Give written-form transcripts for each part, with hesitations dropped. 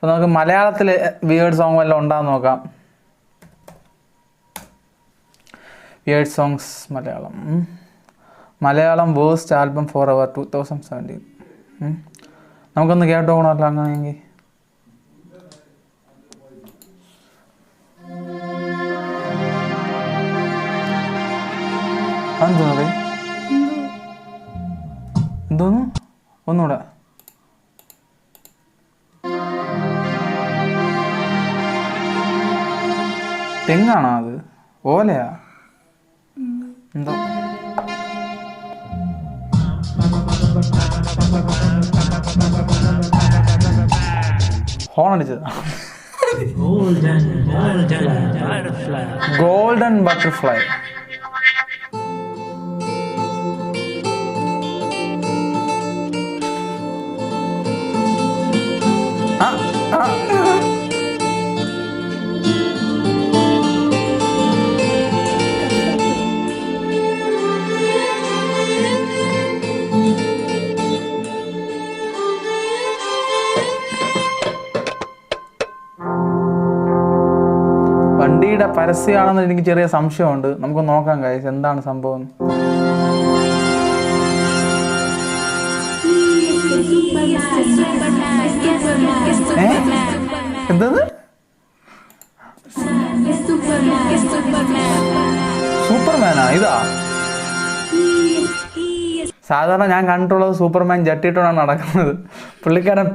അപ്പോൾ നമുക്ക് മലയാളത്തിൽ വിയേർഡ് സോങ് വല്ലതും ഉണ്ടാകുന്ന നോക്കാം. Weird songs Malayalam worst album for അവർ 2017. നമുക്കൊന്ന് കേട്ടോ പോകണമല്ലോ അങ്ങനെയെങ്കിൽ. അതെന്തോന്നേ എന്തോന്നു ഒന്നുകൂടെ തെങ്ങാണോ അത്? ഓലയാ എന്തോ? ഹോൺ അടിച്ചതാ. Golden butterfly. വണ്ടിയുടെ പരസ്യമാണെന്ന് എനിക്ക് ചെറിയ സംശയമുണ്ട്. നമുക്ക് നോക്കാം ഗൈസ് എന്താണ് സംഭവം. എന്തത്? സൂപ്പർമാനാ ഇതാ? സാധാരണ ഞാൻ കണ്ടിട്ടുള്ളത് സൂപ്പർമാൻ ജട്ടിയിട്ടാണ് നടക്കുന്നത്. പുള്ളിക്കാരൻ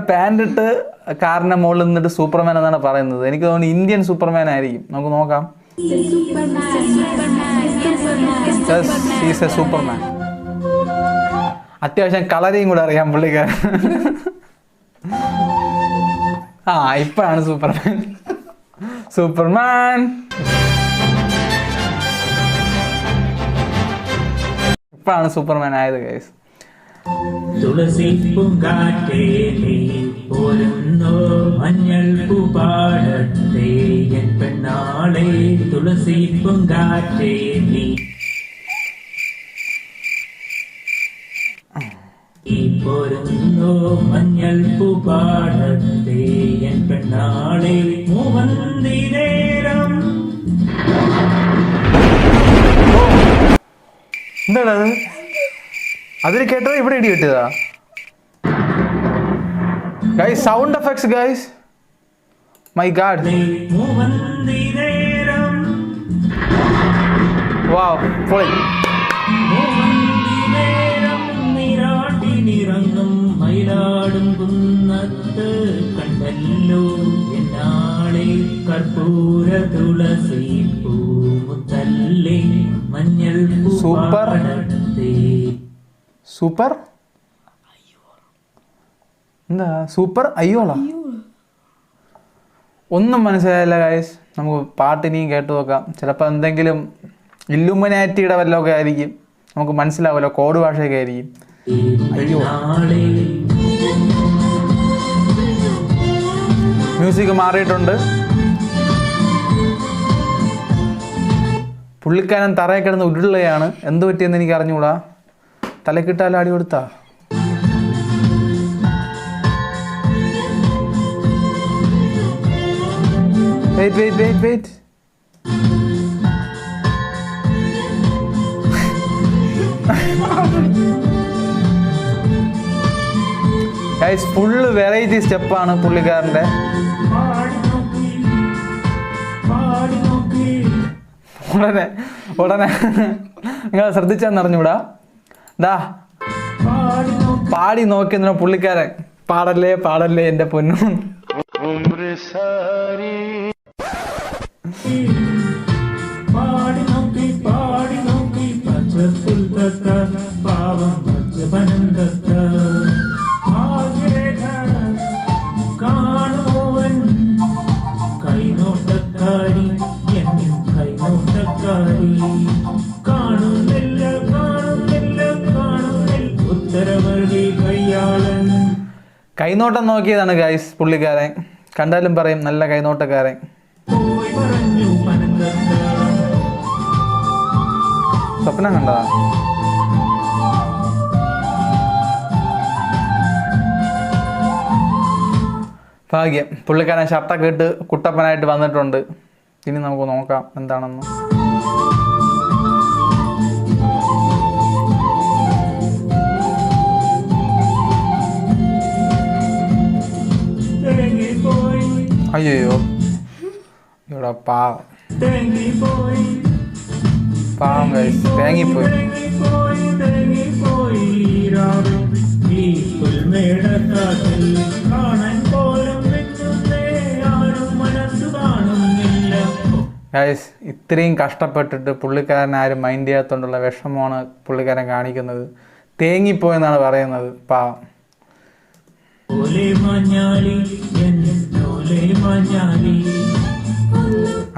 പാൻ്റ് ഇട്ട് കാറിൻ്റെ മുകളിൽ നിന്നിട്ട് സൂപ്പർമാൻ എന്നാണ് പറയുന്നത്. എനിക്ക് തോന്നുന്നു ഇന്ത്യൻ സൂപ്പർമാൻ ആയിരിക്കും. നമുക്ക് നോക്കാം. Is A Superman. അത്യാവശ്യം കളറിയും കൂടെ അറിയാം പുള്ളിക്കാരൻ. ഇപ്പോഴാണ് സൂപ്പർമാൻ ഇപ്പോഴാണ് സൂപ്പർമാൻ ആയത് ഗൈസ്. തുളസി പൂങ്കാറ്റേ നീ പോരുന്നോ മഞ്ഞൾ പൂപ്പാടത്തേ എൻ പെണ്ണാളെ തുളസി പൂങ്കാറ്റേ നീ പോരുന്നോ മഞ്ഞൾ പൂപ്പാടത്തേ എൻ പെണ്ണാളെ മൂവന്തി നേരം. എന്താണത്? അതിന് കേട്ടത് ഇവിടെ ഇടി കിട്ടിയതാ guys. Sound effects guys. My god. Wow പൊളി. മയിലാടും കുന്നത്ത് കണ്ടല്ലോ എന്നാളെ കർപ്പൂര തുളസി പൂമുത്തല്ലേ മഞ്ഞൾ സൂപ്പർ എന്താ സൂപ്പർ അയ്യോള? ഒന്നും മനസ്സിലായില്ല ഗൈസ്. നമുക്ക് പാട്ടിനെയും കേട്ടു നോക്കാം. ചിലപ്പോൾ എന്തെങ്കിലും ഇല്ലുമിനാറ്റിയുടെ വല്ലതൊക്കെ ആയിരിക്കും. നമുക്ക് മനസ്സിലാവുമല്ലോ, കോഡ് ഭാഷയൊക്കെ ആയിരിക്കും. അയ്യോ, മ്യൂസിക് മാറിയിട്ടുണ്ട്. പുള്ളിക്കാരൻ തറയിൽ കിടന്ന് ഉരുളുകയാണ്. എന്ത് പറ്റിയെന്ന് എനിക്ക് അറിഞ്ഞുകൂടാ. തലക്കിട്ടാലും അടി കൊടുത്താ. വെയിറ്റ് ഗൈസ്, ഫുള്ള് വെറൈറ്റി സ്റ്റെപ്പാണ് പുള്ളിക്കാരൻ്റെ. ഉടനെ നിങ്ങൾ ശ്രദ്ധിച്ചാന്ന് അറിഞ്ഞൂടാ. പാടി നോക്കി പുള്ളിക്കാരൻ പാടല്ലേ എൻ്റെ പൊന്നു. കൈനോട്ടം നോക്കിയതാണ് ഗൈസ് പുള്ളിക്കാരൻ. കണ്ടാലും പറയും നല്ല കൈനോട്ടക്കാരൻ. സ്വപ്നം കണ്ടതാ. ഭാഗ്യം, പുള്ളിക്കാരൻ ഷർട്ടൊക്കെ ഇട്ട് കുട്ടപ്പനായിട്ട് വന്നിട്ടുണ്ട്. ഇനി നമുക്ക് നോക്കാം എന്താണെന്ന്. അയ്യോ ഇവിടെ പാവം ഗൈസ്, തേങ്ങിപ്പോയി. ഗൈസ്, ഇത്രയും കഷ്ടപ്പെട്ടിട്ട് പുള്ളിക്കാരൻ ആരും മൈൻഡ് ചെയ്യാത്തോണ്ടുള്ള വിഷമമാണ് പുള്ളിക്കാരൻ കാണിക്കുന്നത്. തേങ്ങിപ്പോയെന്നാണ് പറയുന്നത്. പാവം.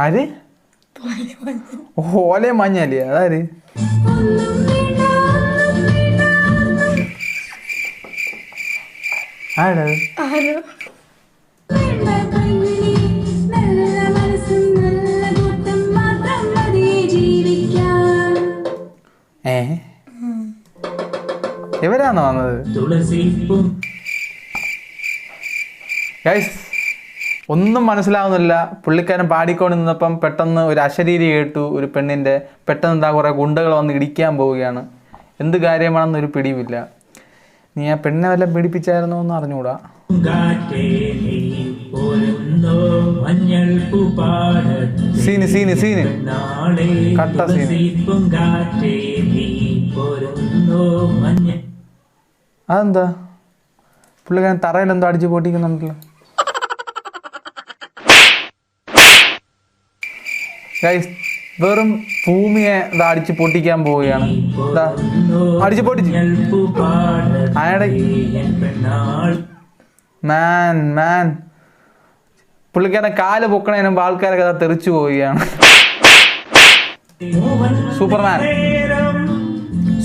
ആര്? ഓലെ മഞ്ഞാലി? അതാര്? ആര്? ഇവരാണോ വന്നത്? ഗൈസ്, ഒന്നും മനസ്സിലാവുന്നില്ല. പുള്ളിക്കാരൻ പാടിക്കൊണ്ട് നിന്നപ്പം പെട്ടെന്ന് ഒരു അശരീരി കേട്ടു ഒരു പെണ്ണിൻ്റെ. പെട്ടെന്ന് എന്താ കുറേ ഗുണ്ടകൾ വന്ന് ഇടിക്കാൻ പോവുകയാണ്. എന്ത് കാര്യമാണെന്നൊരു പിടിയുമില്ല. നീ ആ പെണ്ണെ വല്ലതും പീഡിപ്പിച്ചായിരുന്നോ എന്ന് അറിഞ്ഞുകൂടാ. സീന് സീന് സീന് കട്ട സീന്. അതെന്താ പുള്ളിക്കാരൻ തറയിലെന്തോ അടിച്ച് പൊട്ടിക്കുന്നുണ്ടല്ലോ. ഗൈസ്, വെറും ഭൂമിയെ അടിച്ച് പൊട്ടിക്കാൻ പോവുകയാണ്. അടിച്ച് പൊട്ടിച്ച് അയാടെ മാൻ പുള്ളിക്കാരൻ കാല് പൊക്കണതിനും ആൾക്കാരൊക്കെ അതാ തെറിച്ചു പോവുകയാണ്.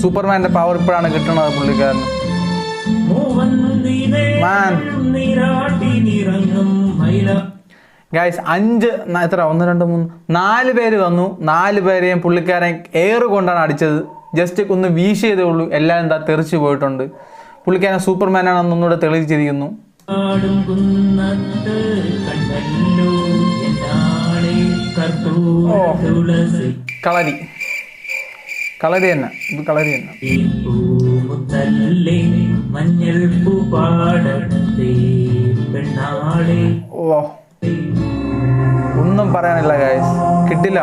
സൂപ്പർമാൻ്റെ പവർ ഇപ്പോഴാണ് കിട്ടണത് പുള്ളിക്കാരന്. ഗൈസ്, 5 എത്ര 1 2 3 4 പേര് വന്നു. 4 പേരെയും പുള്ളിക്കാരൻ എയർ കൊണ്ടാണ് അടിച്ചത്. ജസ്റ്റ് ഒന്ന് വീശിയതേ ഉള്ളൂ. എല്ലാവരും എന്താ തെറിച്ചു പോയിട്ടുണ്ട്. പുള്ളിക്കാരൻ സൂപ്പർമാനാണെന്ന് ഒന്നുകൂടെ തെളിയിച്ചിരിക്കുന്നു. കളരി കളരി തന്നെ, ഇത് കളരി തന്നെ. ഓ, ഒന്നും പറയാനില്ല ഗൈസ്, കിട്ടില്ല.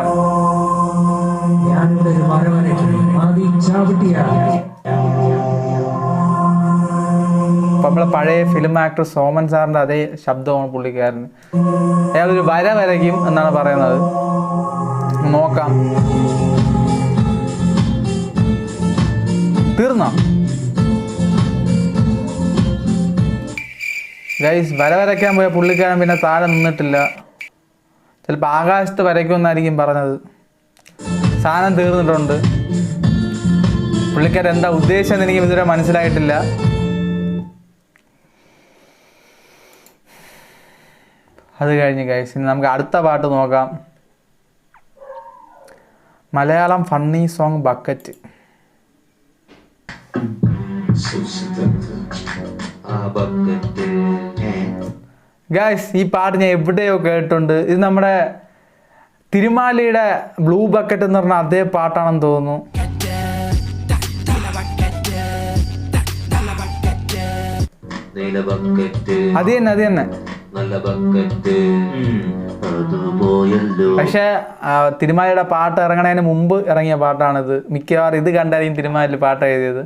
നമ്മളെ പഴയ ഫിലിം ആക്ടർ സോമൻ സാറിൻ്റെ അതേ ശബ്ദമാണ് പുള്ളിക്കാരന്. അയാളൊരു വര വരയ്ക്കും എന്നാണ് പറയുന്നത്. നോക്കാം. തീർന്നോ ഗൈസ്? വര വരയ്ക്കാൻ പോയ പുള്ളിക്കാരൻ പിന്നെ താഴെ നിന്നിട്ടില്ല. ചിലപ്പോൾ ആകാശത്ത് വരയ്ക്കുമെന്നായിരിക്കും പറഞ്ഞത്. സാധനം തീർന്നിട്ടുണ്ട്. പുള്ളിക്കാരൻ എന്താ ഉദ്ദേശം എനിക്ക് ഇതുവരെ മനസ്സിലായിട്ടില്ല. അത് കഴിഞ്ഞ് ഗൈസ്, ഇനി നമുക്ക് അടുത്ത പാട്ട് നോക്കാം. Malayalam funny song bucket. Guys, ഈ പാട്ട് ഞാൻ എവിടെയോ കേട്ടിട്ടുണ്ട്. ഇത് നമ്മുടെ തിരുമാലിയുടെ ബ്ലൂ ബക്കറ്റ് എന്ന് പറഞ്ഞ അതേ പാട്ടാണെന്ന് തോന്നുന്നു. അത് തന്നെ. പക്ഷെ തിരുമാലിയുടെ പാട്ട് ഇറങ്ങണതിന് മുമ്പ് ഇറങ്ങിയ പാട്ടാണിത്. മിക്കവാറും ഇത് കണ്ടായിരിക്കും തിരുമാലിൽ പാട്ട് എഴുതിയത്.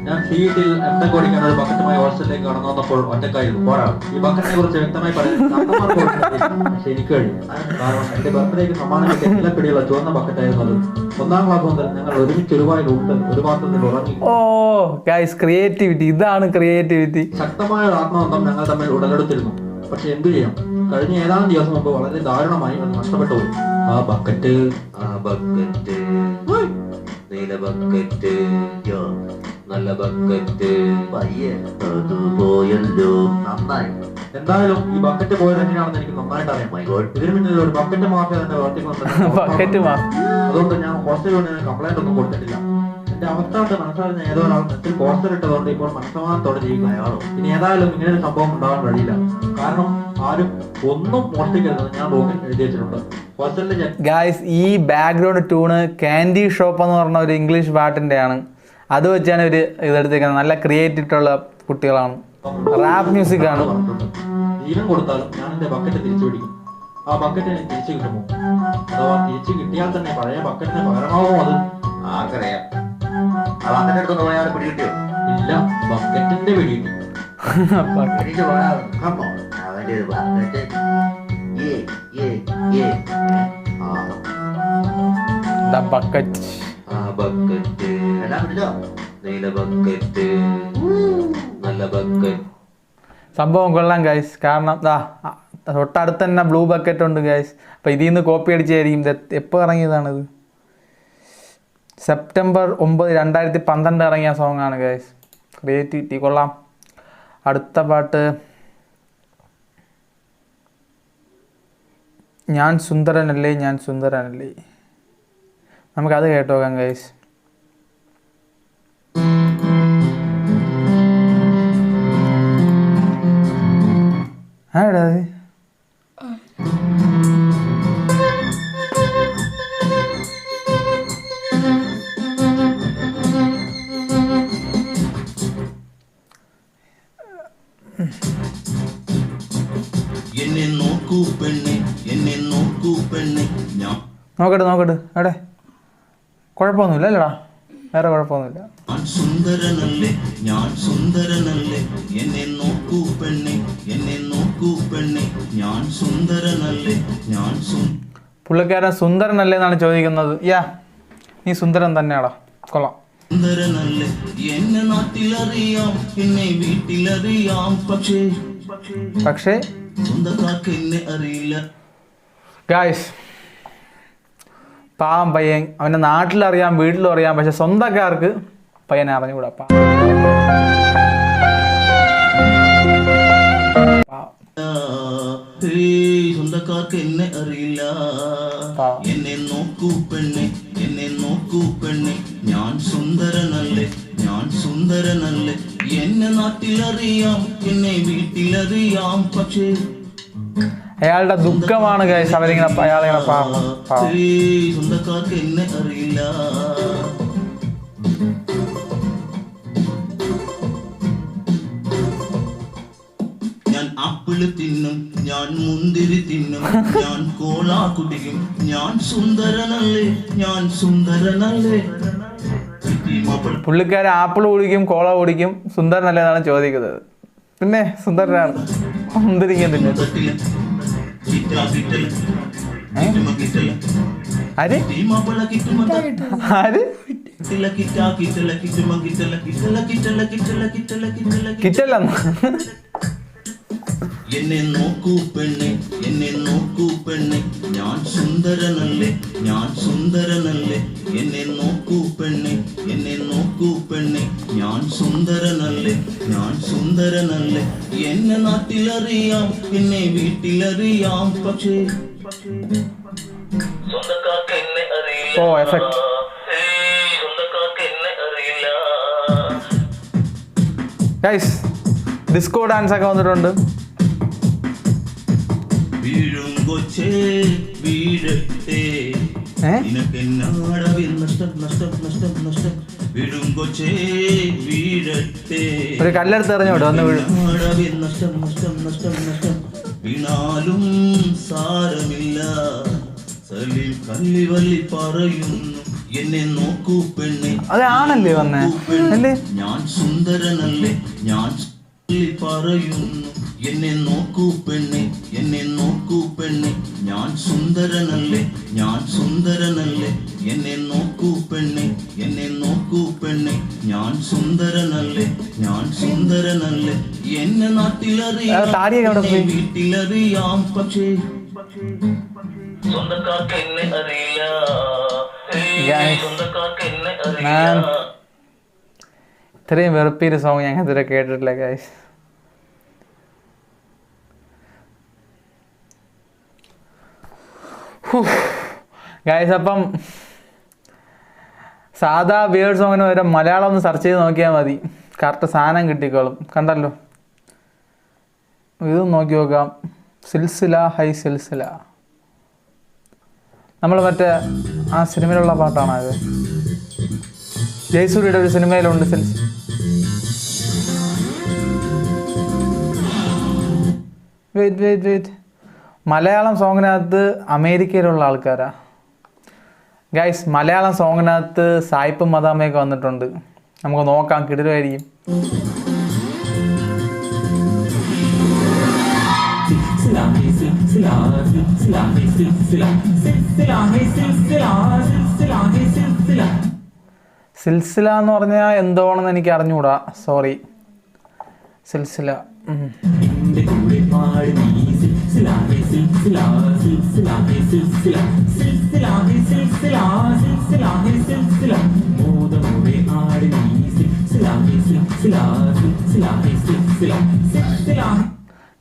ഞാൻ സീറ്റിൽ എം.ടെക് പഠിക്കാൻ ഒരു ബക്കറ്റുമായി ഹോസ്റ്റലിലേക്ക് കടന്നു വന്നപ്പോൾ ഒറ്റക്കായിരുന്നു. പോരാ, ഈ ബക്കറ്റിനെ കുറിച്ച് വ്യക്തമായി പറയാൻ പക്ഷെ എനിക്ക് കഴിയും. കാരണം എന്റെ ബർത്ത്ഡേക്ക് സമ്മാനം കിട്ടിയ കിലപ്പിടിയുള്ള ചുവന്ന ബക്കറ്റായിരുന്നു അത്. 1ാം ക്ലാസ് മുതൽ ഞങ്ങൾ ഒരുമിച്ച് ഒരുപാടുണ്ട്, ഒരു പാത്രത്തിൽ ഉറങ്ങി. ഓ ഗൈസ്, ക്രിയേറ്റിവിറ്റി, ഇതാണ് ക്രിയേറ്റിവിറ്റി. ശക്തമായ ഒരു ആത്മബന്ധം ഞങ്ങൾ തമ്മിൽ ഉടലെടുത്തിരുന്നു. പക്ഷെ എന്തു ചെയ്യാം, കഴിഞ്ഞ ഏതാനും ദിവസം മുമ്പ് വളരെ ദാരുണമായി അത് നഷ്ടപ്പെട്ടു പോയി. ആ ബക്കറ്റ് നീല ബക്കറ്റ് നല്ല ബക്കറ്റ് പയ്യെ അത് പോയല്ലോ നന്നായി. എന്തായാലും ഈ ബക്കറ്റ് പോയത് എങ്ങനെയാണെന്ന് എനിക്ക് നന്നായിട്ട് അറിയാം. ഇതിന് മുന്നിൽ ഒരു ബക്കറ്റ് മാഫിയ തന്നെ ബക്കറ്റ് അതുകൊണ്ട് ഞാൻ ഹോസ്റ്റൽ യൂണിയന് കംപ്ലൈന്റ് ഒന്നും കൊടുത്തിട്ടില്ല. എന്റെ അവസ്ഥ കൊണ്ട് മനസ്സിലാകുന്ന ഏതോ ഒരാൾ നെറ്റിൽ പോസ്റ്റർ ഇട്ടതുകൊണ്ട് ഇപ്പോൾ മനസ്സമാനത്തോടെ ജീവിക്കുന്ന അയാളോ. ഇനി ഏതായാലും ഇങ്ങനെ ഒരു സംഭവം ഉണ്ടാകാൻ കഴിയില്ല. കാരണം ആരും ഒന്നും മോഷ്ടിക്കരുതെന്ന് ഞാൻ ബോക്കിൽ എഴുതി വെച്ചിട്ടുണ്ട്. ഹോസ്റ്റലിൽ ഗായ്സ് ഈ ബാക്ക്ഗ്രൗണ്ട് ട്യൂണ് കാൻഡി ഷോപ്പ് എന്ന് പറഞ്ഞ ഒരു ഇംഗ്ലീഷ് പാട്ടിൻ്റെ ആണ്. അത് വെച്ചാണ് ഒരു ഇതെടുത്തേക്കുന്നത്. നല്ല ക്രിയേറ്റിവിറ്റുള്ള കുട്ടികളാണ്. റാപ്പ് മ്യൂസിക് ആണ്. ജീവൻ കൊടുത്താലും ഞാൻ എന്റെ ബക്കറ്റ് തിരിച്ചു പിടിക്കും. ആ ബക്കറ്റ് എനിക്ക് തിരിച്ചു കിട്ടുമോ, അഥവാ തിരിച്ചു കിട്ടിയാൽ തന്നെ പഴയ ബക്കറ്റിന് പകരമാവോ അത് ആർക്കറിയാം. പിടികിട്ടിയോ? ഇല്ല, ബക്കറ്റിന്റെ പിടികിട്ടി. സംഭവം കൊള്ളാം ഗൈസ്. കാരണം തൊട്ടടുത്ത് തന്നെ ബ്ലൂ ബക്കറ്റ് ഉണ്ട് ഗൈസ്. അപ്പം ഇതിൽ നിന്ന് കോപ്പി അടിച്ചായിരിക്കും. ഇത് എപ്പോൾ ഇറങ്ങിയതാണിത്? സെപ്റ്റംബർ 9, 2012 ഇറങ്ങിയ സോങ്ങാണ് ഗൈസ്. ക്രിയേറ്റിവിറ്റി കൊള്ളാം. അടുത്ത പാട്ട് ഞാൻ സുന്ദരനല്ലേ ഞാൻ സുന്ദരനല്ലേ. നമുക്കത് കേട്ടോക്കാം ഗൈസ്. ആടാ അത് എന്നെ നോക്കൂ പെണ്ണെ എന്നെ നോക്കൂ പെണ്ണെ ഞാൻ നോക്കട്ടെ എവിടെ കുഴപ്പമൊന്നുമില്ല അല്ലടാ, വേറെ കുഴപ്പമൊന്നുമില്ല. സുന്ദരനല്ലേ ഞാൻ സുന്ദരനല്ലേ എന്നെ നോക്കൂ പെണ്ണെ എന്നെ നോക്കൂ പെണ്ണെ ഞാൻ സുന്ദരനല്ലേ ഞാൻ പുള്ളിക്കാരൻ സുന്ദരനല്ലേ എന്നാണ് ചോദിക്കുന്നത്. നീ സുന്ദരൻ തന്നെയാടാ, കൊള്ളാം. സുന്ദരനല്ലേ എന്നെ നാട്ടിലറിയാം എന്നെ വീട്ടിലറിയാം പക്ഷേ സ്വന്തക്കാർക്ക് എന്നെ അറിയില്ല. ഗായ്സ് പാവം പയ്യൻ, അവൻ്റെ നാട്ടിലറിയാം വീട്ടിലും അറിയാം, പക്ഷെ സ്വന്തക്കാർക്ക് പയ്യനെ അറിഞ്ഞുകൂടാ. സ്വന്തക്കാർക്ക് എന്നെ അറിയില്ല. എന്നെ നോക്കൂ പെണ്ണെ എന്നെ നോക്കൂ പെണ്ണെ ഞാൻ സുന്ദരനല്ലേ ഞാൻ സുന്ദരനല്ലേ എന്നെ നാട്ടിലറിയാം എന്നെ വീട്ടിലറിയാം പക്ഷേ അയാളുടെ ദുഃഖമാണ് ഗൈസ്. അവരിങ്ങനെ അയാളിങ്ങനെ സ്വന്തക്കാർക്ക് എന്നെ അറിയില്ല. ഞാൻ ആപ്പിള് തിന്നും ഞാൻ മുന്തിരി തിന്നും ഞാൻ കോള കുടിക്കും ഞാൻ സുന്ദരനല്ലേ ഞാൻ സുന്ദരനല്ലേ. പുള്ളിക്കാരൻ ആപ്പിൾ കുടിക്കും കോള കുടിക്കും, സുന്ദരനല്ലേ എന്നാണ് ചോദിക്കുന്നത്. പിന്നെ സുന്ദരനാണ്. മുന്തിരിക്കാൻ തിന്നെ കിറ്റല്ല. എന്നെ നോക്കൂ പെണ്ണെ എന്നെ നോക്കൂ പെണ്ണെ ഞാൻ സുന്ദരനല്ലേ ഞാൻ സുന്ദരനല്ലേ എന്നെ നോക്കൂ പെണ്ണെ എന്നെ നോക്കൂ പെണ്ണെ ഞാൻ സുന്ദരനല്ലേ ഞാൻ സുന്ദരനല്ലേ എന്നെ നാട്ടിലറിയാം എന്നെ വീട്ടിലറിയാം പക്ഷേ സ്വന്തക്കാർക്ക് എന്നെ അറിയില്ല. സ്വന്തക്കാർക്ക് എന്നെ അറിയില്ല. ഗൈസ് ഡിസ്കോ ഡാൻസ് ഒക്കെ വന്നിട്ടുണ്ട്. വീഴും കൊച്ചേ വീഴട്ടെ നിനക്കെന്നാടവിൽ നഷ്ടം നഷ്ടം നഷ്ടം നഷ്ടം വീഴും കൊച്ചേ വീഴട്ടെ ഒരു കല്ലെടുത്ത് എറിഞ്ഞോട്ടോ വന്ന് വീഴും. നഷ്ടം നഷ്ടം നഷ്ടം നഷ്ടം വീണാലും സാരമില്ല സലീം കല്ലി വല്ലി പറയുന്നു എന്നെ നോക്കൂ പെണ്ണെ അതാണല്ലേ വന്നേ അല്ലേ ഞാൻ സുന്ദരനല്ലേ ഞാൻ പറയുന്നു എന്നെ നോക്കൂ പെണ്ണെ എന്നെ നോക്കൂ പെണ്ണെ ഞാൻ സുന്ദരനല്ലേ ഞാൻ സുന്ദരനല്ലേ എന്നെ നോക്കൂ പെണ്ണെ എന്നെ നോക്കൂ പെണ്ണെ ഞാൻ സുന്ദരനല്ലേ ഞാൻ സുന്ദരനല്ലേ എന്നെ നാട്ടിലറിയാം വീട്ടിലറിയാം പക്ഷേ സ്വന്തക്കാർക്ക് എന്നെ അറിയില്ല. സ്വന്തക്കാർക്ക് എന്നെ അറിയില്ല. ഇത്രയും വെറുപ്പിയൊരു സോങ് ഞാൻ ഇതുവരെ കേട്ടിട്ടില്ല ഗൈസ്. ഗൈസ് അപ്പം സാധാ വേർഡ് സോങ്ങിന് വരെ മലയാളം ഒന്ന് സെർച്ച് ചെയ്ത് നോക്കിയാൽ മതി, കറക്റ്റ് സാധനം കിട്ടിക്കോളും. കണ്ടല്ലോ, ഇത് നോക്കി നോക്കാം. സിൽസില ഹൈ സിൽസില, നമ്മൾ മറ്റേ ആ സിനിമയിലുള്ള പാട്ടാണ് അത്. ജയസൂര്യയുടെ ഒരു സിനിമയിലുണ്ട് വെയിറ്റ് മലയാളം സോങ്ങിനകത്ത് അമേരിക്കയിലുള്ള ആൾക്കാരാ ഗൈസ്. മലയാളം സോങ്ങിനകത്ത് സായിപ്പും മദാമയൊക്കെ വന്നിട്ടുണ്ട്. നമുക്ക് നോക്കാം, കിടിലമായിരിക്കും. സിൽസില എന്ന് പറഞ്ഞാൽ എന്തോണെന്ന് എനിക്ക് അറിഞ്ഞുകൂടാ, സോറി. സിൽസില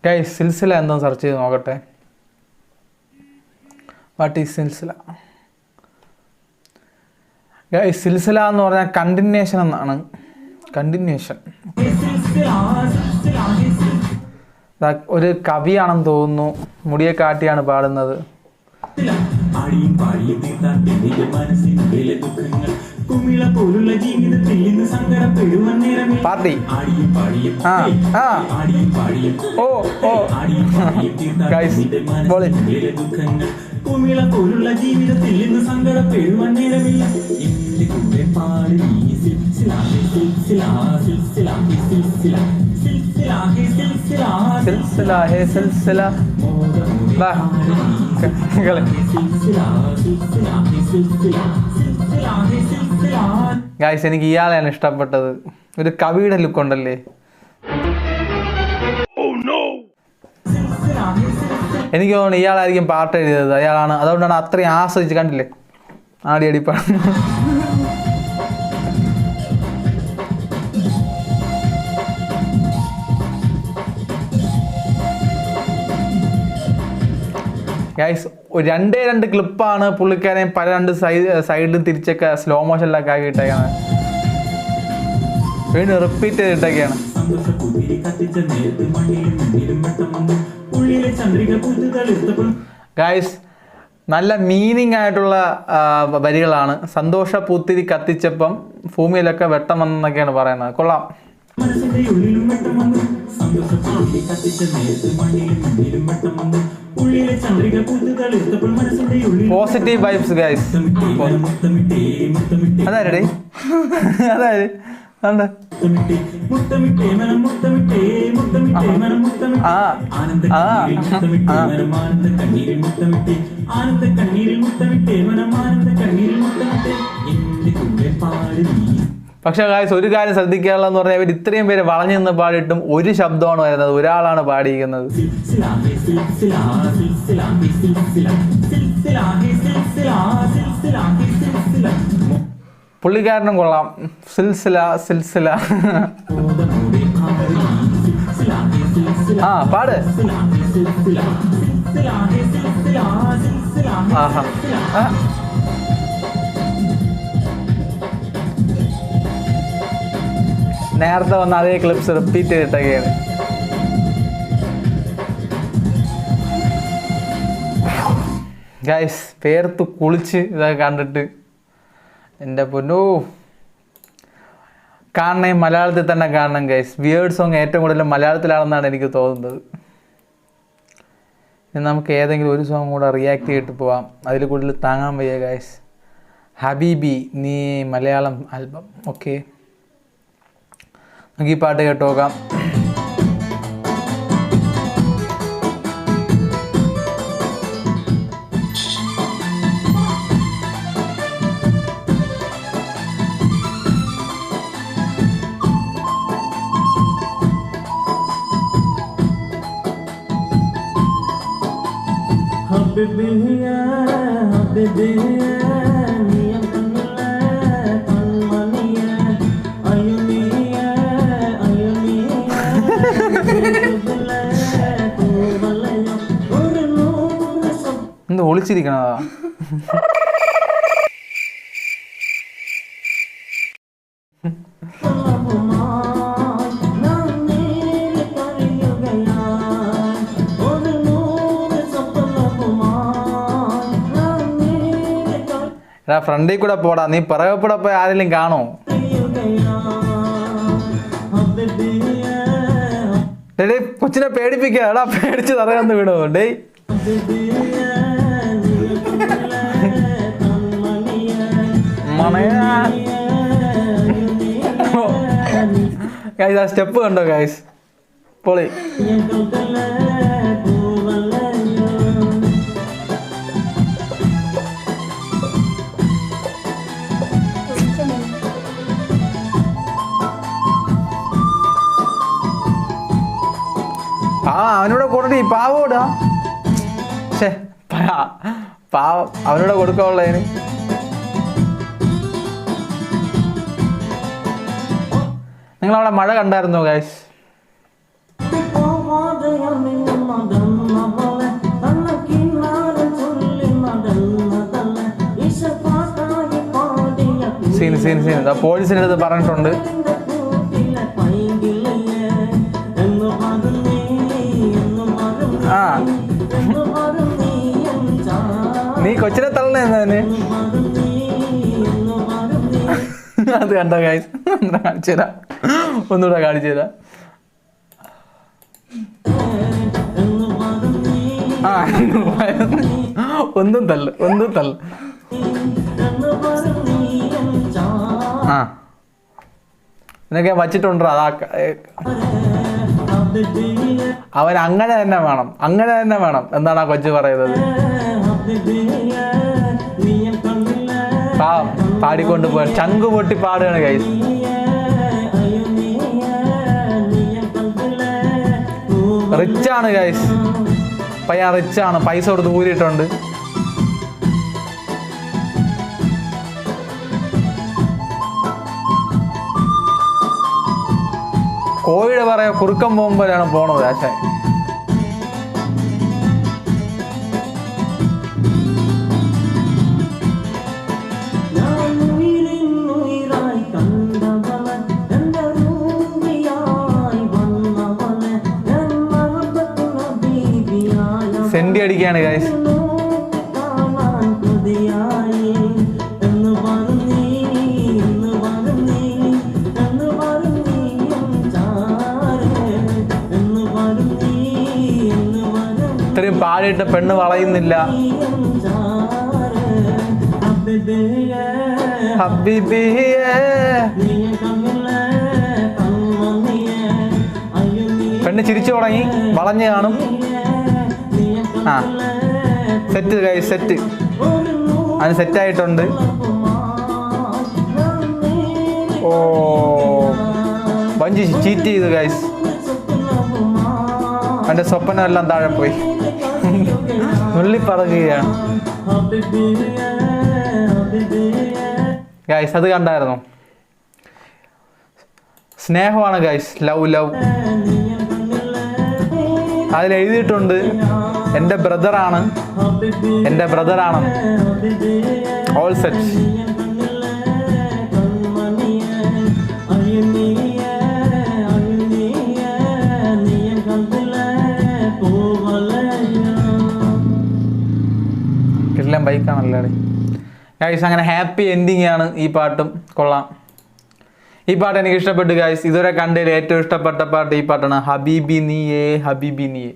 ഗൈസ്, സിൽസില എന്തോ സെർച്ച് ചെയ്ത് നോക്കട്ടെ. What is Silsila? Guys, Silsila എന്ന് പറഞ്ഞാൽ കണ്ടിന്യൂഷൻ എന്നാണ്. കണ്ടിന്യൂഷൻ ഒരു കവിയാണെന്ന് തോന്നുന്നു, മുടിയെ കാട്ടിയാണ് പാടുന്നത്. പാർട്ടി കുമിള പോലുള്ള ജീവിതത്തിൽ ഇന്ന് സങ്കടപ്പെടുവാൻ നേരമില്ല. ഗൈസ്, എനിക്ക് ഇയാളെയാണ് ഇഷ്ടപ്പെട്ടത്. ഒരു കവിയുടെ ലുക്ക് ഉണ്ടല്ലേ. എനിക്ക് തോന്നുന്നു ഇയാളായിരിക്കും പാട്ട് എഴുതിയത്, അയാളാണ്. അതുകൊണ്ടാണ് അത്രയും ആസ്വദിച്ച്, കണ്ടില്ലേ ആടി അടിപ്പാണ്. ഗൈസ്, രണ്ട് ക്ലിപ്പാണ് പുള്ളിക്കാരെ പല രണ്ട് സൈഡിൽ തിരിച്ചൊക്കെ സ്ലോ മോഷനിലൊക്കെ ആക്കിയിട്ടേക്കാണ്. വീണ്ടും റിപ്പീറ്റ് ചെയ്തിട്ടൊക്കെയാണ്. ഗൈസ്, നല്ല മീനിങ് ആയിട്ടുള്ള വരികളാണ്. സന്തോഷ പൂത്തിരി കത്തിച്ചപ്പം ഭൂമിയിലൊക്കെ വെട്ടം വന്നെന്നൊക്കെയാണ് പറയുന്നത്. കൊള്ളാം. Positive vibes guys. അതാരടേ അതായത് പക്ഷെ ഗായ്സ്, ഒരു കാര്യം ശ്രദ്ധിക്കാനുള്ളതെന്ന് പറഞ്ഞാൽ ഇവർ ഇത്രയും പേര് വളഞ്ഞു നിന്ന് പാടിയിട്ടും ഒരു ശബ്ദമാണ് വരുന്നത്, ഒരാളാണ് പാടിയിരിക്കുന്നത്. പുള്ളിക്കാരനും കൊള്ളാം. സിൽസില സിൽസില പാട്. ആഹാ, നേരത്തെ വന്ന അതേ ക്ലിപ്സ് റിപ്പീറ്റ് ചെയ്തിട്ടൊക്കെയാണ്. ഗൈസ്, പേർത്ത് കുളിച്ച് ഇതൊക്കെ കണ്ടിട്ട് എൻ്റെ പൊന്നോ, കാണണേ മലയാളത്തിൽ തന്നെ കാണണം ഗൈസ്. വിയേർഡ് സോങ് ഏറ്റവും കൂടുതൽ മലയാളത്തിലാണെന്നാണ് എനിക്ക് തോന്നുന്നത്. ഇനി നമുക്ക് ഏതെങ്കിലും ഒരു സോങ് കൂടെ റിയാക്ട് ചെയ്തിട്ട് പോവാം, അതിൽ കൂടുതൽ താങ്ങാൻ വയ്യ ഗൈസ്. ഹബീബി നീ മലയാളം ആൽബം. ഓക്കെ, നമുക്ക് ഈ പാട്ട് കേട്ട് നോക്കാം. ഒളിച്ചിരിക്കണതാ. എടാ ഫ്രണ്ടിൽ കൂടെ പോടാ, നീ പിറകെ കൂടെ പോയി ആരെങ്കിലും കാണോ? ഡേ കൊച്ചിനെ പേടിപ്പിക്കുക. എടാ പേടിച്ച് തറയാന്ന് വീണോ? ഡേയ് ഗൈസ്, ആ സ്റ്റെപ്പ് കണ്ടോ ഗൈസ്? പൊളി. അവനോട് കൊടുത്തി പാവോടാ. ഛേ പാവം, അവനോട് കൊടുക്കാനുള്ളതിന്. നിങ്ങളവിടെ മഴ കണ്ടായിരുന്നോ ഗൈസ്? സീൻ പോലീസിൻ്റെ അടുത്ത് പറഞ്ഞിട്ടുണ്ട്. ആ നീ കൊച്ചിനെ തള്ളണേ. അത് കണ്ടോ ഗൈസ്? കാണിച്ചു തരാം, ഒന്നുകൂടെ കാണിച്ചു തരാം. ആ ഒന്നും തള്ളു. ആ എന്നൊക്കെ വച്ചിട്ടുണ്ടോ? അതാ അവൻ അങ്ങനെ തന്നെ വേണം എന്നാണ് ആ കൊച്ചു പറയുന്നത്. പാടിക്കൊണ്ട് പോയ ചങ്ക് പൊട്ടി പാടുകയാണ് ഗൈസ്. റിച്ചാണ് ഗൈസ്, പയ്യൻ റിച്ചാണ്, പൈസ കൊടുത്ത് ഊരിയിട്ടുണ്ട്. കോഴിയുടെ പറയാ കുറുക്കം പോകുമ്പോഴാണ് പോണത് ആശാൻ. Senti അടിക്കാണ് guys. ഇത്രയും പാടിയിട്ട് പെണ്ണ് വളയുന്നില്ല. പെണ്ണ് ചിരിച്ചു തുടങ്ങി, വളഞ്ഞു കാണും. ആ സെറ്റ് ഗൈസ്, സെറ്റ്. അതിന് സെറ്റായിട്ടുണ്ട്. ഓ വഞ്ചി ചീറ്റ് ചെയ്തു ഗൈസ്. അവൻ്റെ സ്വപ്നം എല്ലാം താഴെ പോയി, നുള്ളിപ്പറകുകയാണ് ഗൈസ്. അത് കണ്ടായിരുന്നു? സ്നേഹമാണ് ഗൈസ്, ലവ്. അതിലെഴുതിയിട്ടുണ്ട് എൻ്റെ ബ്രദറാണ്. All set. കിടിലൻ ബൈക്കാണല്ലേ ഗൈസ്. അങ്ങനെ ഹാപ്പി എൻഡിങ് ആണ് ഈ പാട്ടും. കൊള്ളാം. ഈ പാട്ട് എനിക്ക് ഇഷ്ടപ്പെട്ടു ഗൈസ്. ഇതുവരെ കണ്ടതിൽ ഏറ്റവും ഇഷ്ടപ്പെട്ട പാട്ട് ഈ പാട്ടാണ്. ഹബീബി നീയേ.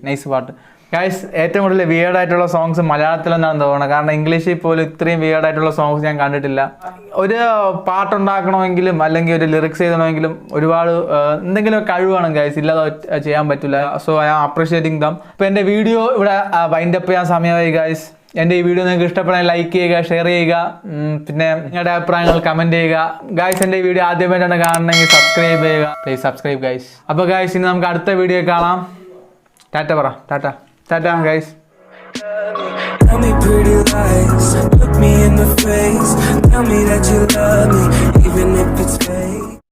നൈസ് പാട്ട് ഗൈസ്. ഏറ്റവും കൂടുതൽ വിയേർഡായിട്ടുള്ള സോങ്സ് മലയാളത്തിലെന്നാണ് തോന്നുന്നത്. കാരണം ഇംഗ്ലീഷിൽ പോലും ഇത്രയും വിയേർഡായിട്ടുള്ള സോങ്സ് ഞാൻ കണ്ടിട്ടില്ല. ഒരു പാട്ടുണ്ടാക്കണമെങ്കിലും അല്ലെങ്കിൽ ഒരു ലിറിക്സ് എഴുതണമെങ്കിലും ഒരുപാട് എന്തെങ്കിലും കഴിവാണ് ഗൈസ്, ഇല്ലാതെ ചെയ്യാൻ പറ്റില്ല. So I am appreciating them. അപ്പോൾ എൻ്റെ വീഡിയോ ഇവിടെ വൈൻഡപ്പ് ചെയ്യാൻ സമയമായി ഗൈസ്. എൻ്റെ ഈ വീഡിയോ നിങ്ങൾക്ക് ഇഷ്ടപ്പെടാൻ ലൈക്ക് ചെയ്യുക, ഷെയർ ചെയ്യുക, പിന്നെ നിങ്ങളുടെ അഭിപ്രായങ്ങൾ കമൻറ്റ് ചെയ്യുക ഗൈസ്. എൻ്റെ ഈ വീഡിയോ ആദ്യമായിട്ടാണ് കാണണമെങ്കിൽ സബ്സ്ക്രൈബ് ചെയ്യുക. Please subscribe guys. അപ്പോൾ ഗൈസ് ഇനി നമുക്ക് അടുത്ത വീഡിയോ കാണാം. Tata guys. Tell me pretty lies, look me in the face. Tell me that you love me,